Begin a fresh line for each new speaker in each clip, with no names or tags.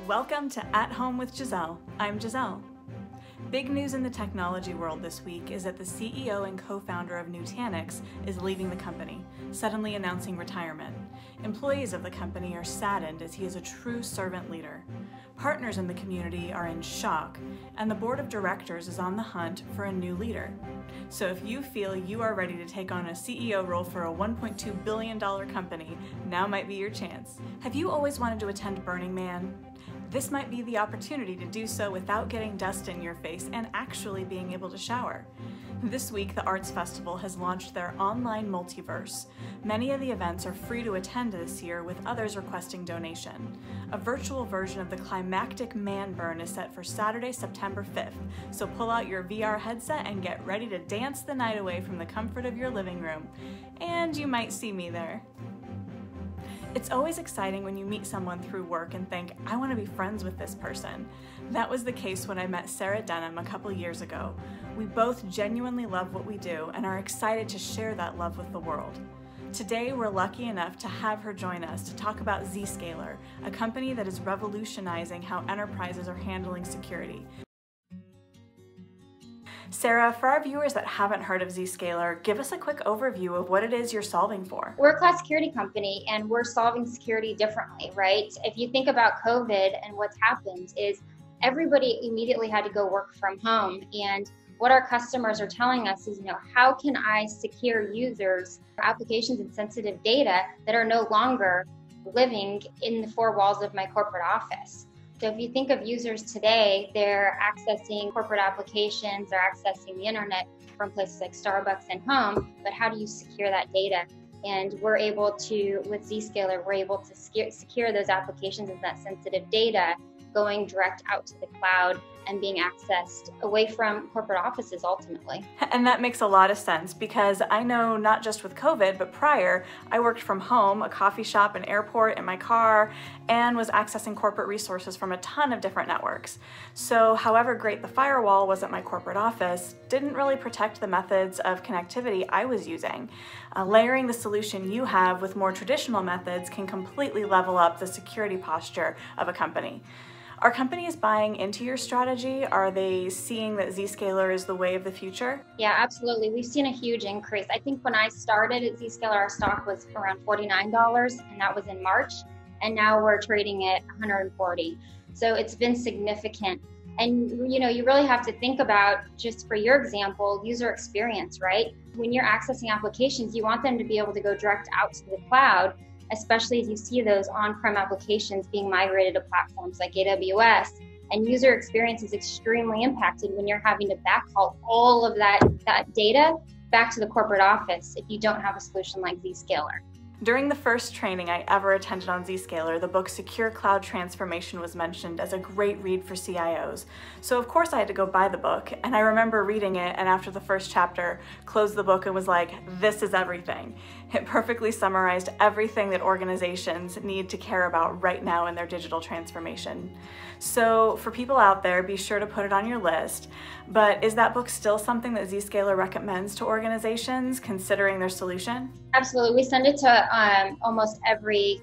Welcome to At Home with Gizzelle. I'm Gizzelle. Big news in the technology world this week is that the CEO and co-founder of Nutanix is leaving the company, suddenly announcing retirement. Employees of the company are saddened as he is a true servant leader. Partners in the community are in shock, and the board of directors is on the hunt for a new leader. So if you feel you are ready to take on a CEO role for a $1.2 billion company, now might be your chance. Have you always wanted to attend Burning Man? This might be the opportunity to do so without getting dust in your face and actually being able to shower. This week, the Arts Festival has launched their online multiverse. Many of the events are free to attend this year, with others requesting donation. A virtual version of the climactic man burn is set for Saturday, September 5th, so pull out your VR headset and get ready to dance the night away from the comfort of your living room. And you might see me there. It's always exciting when you meet someone through work and think, I want to be friends with this person. That was the case when I met Sara Denham a couple years ago. We both genuinely love what we do and are excited to share that love with the world. Today, we're lucky enough to have her join us to talk about Zscaler, a company that is revolutionizing how enterprises are handling security. Sara, for our viewers that haven't heard of Zscaler, give us a quick overview of what it is you're solving for.
We're a cloud security company and we're solving security differently, right? If you think about COVID and what's happened is everybody immediately had to go work from home. And what our customers are telling us is, how can I secure users, applications and sensitive data that are no longer living in the four walls of my corporate office? So if you think of users today, they're accessing corporate applications, they're accessing the internet from places like Starbucks and home, but how do you secure that data? And we're able to, with Zscaler, we're able to secure those applications and that sensitive data going direct out to the cloud and being accessed away from corporate offices ultimately.
And that makes a lot of sense, because I know not just with COVID, but prior, I worked from home, a coffee shop, an airport, in my car, and was accessing corporate resources from a ton of different networks. So however great the firewall was at my corporate office, didn't really protect the methods of connectivity I was using. Layering the solution you have with more traditional methods can completely level up the security posture of a company. Are companies buying into your strategy? Are they seeing that Zscaler is the way of the future?
Yeah, absolutely. We've seen a huge increase. I think when I started at Zscaler, our stock was around $49, and that was in March. And now we're trading at $140. So it's been significant. And you really have to think about, just for your example, user experience, right? When you're accessing applications, you want them to be able to go direct out to the cloud, especially as you see those on-prem applications being migrated to platforms like AWS. And user experience is extremely impacted when you're having to backhaul all of that data back to the corporate office if you don't have a solution like Zscaler.
During the first training I ever attended on Zscaler, the book Secure Cloud Transformation was mentioned as a great read for CIOs. So of course I had to go buy the book, and I remember reading it, and after the first chapter, closed the book and was like, this is everything. It perfectly summarized everything that organizations need to care about right now in their digital transformation. So for people out there, be sure to put it on your list. But is that book still something that Zscaler recommends to organizations considering their solution?
Absolutely. We send it to almost every,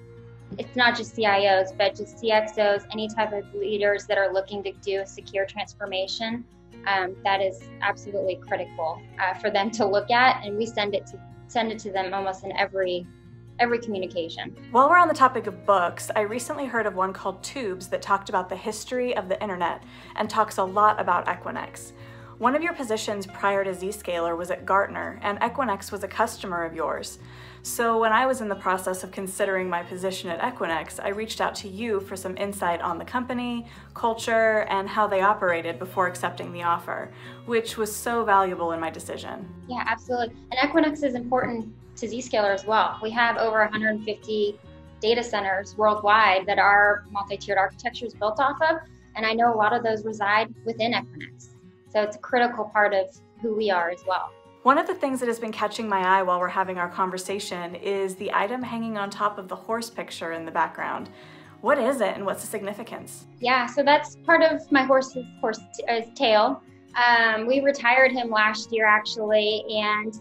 it's not just CIOs, but just CXOs, any type of leaders that are looking to do a secure transformation. That is absolutely critical for them to look at, and we send it to them almost in every communication.
While we're on the topic of books, I recently heard of one called Tubes that talked about the history of the internet and talks a lot about Equinix. One of your positions prior to Zscaler was at Gartner, and Equinix was a customer of yours. So when I was in the process of considering my position at Equinix, I reached out to you for some insight on the company, culture, and how they operated before accepting the offer, which was so valuable in my decision.
Yeah, absolutely. And Equinix is important to Zscaler as well. We have over 150 data centers worldwide that our multi-tiered architecture is built off of, and I know a lot of those reside within Equinix. So it's a critical part of who we are as well.
One of the things that has been catching my eye while we're having our conversation is the item hanging on top of the horse picture in the background. What is it and what's the significance?
Yeah, so that's part of my horse's tail. We retired him last year actually, and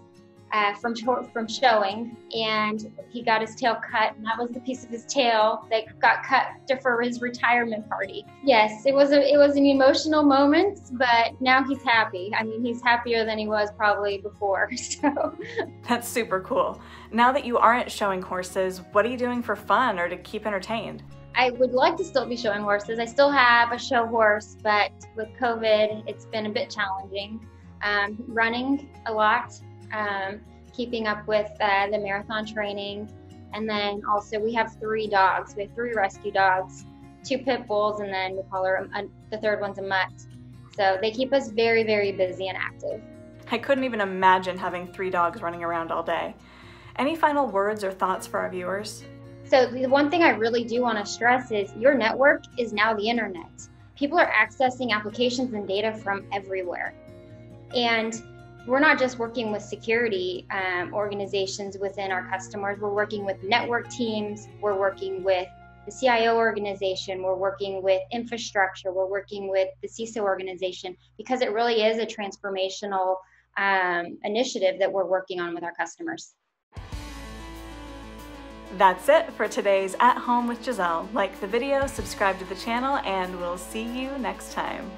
from showing, and he got his tail cut, and that was the piece of his tail that got cut for his retirement party. Yes, it was an emotional moment, but now he's happy. I mean, he's happier than he was probably before. So
That's super cool. Now that you aren't showing horses, what are you doing for fun or to keep entertained?
I would like to still be showing horses. I still have a show horse, but with COVID, it's been a bit challenging. Running a lot, keeping up with the marathon training, and then also we have 3 dogs. We have 3 rescue dogs, 2 pit bulls, and then we call her the third one's a mutt. So they keep us very, very busy and active.
I couldn't even imagine having 3 dogs running around all day. Any final words or thoughts for our viewers?
So the one thing I really do want to stress is your network is now the internet. People are accessing applications and data from everywhere. And we're not just working with security organizations within our customers. We're working with network teams. We're working with the CIO organization. We're working with infrastructure. We're working with the CISO organization, because it really is a transformational initiative that we're working on with our customers.
That's it for today's At Home with Gizzelle. Like the video, subscribe to the channel, and we'll see you next time.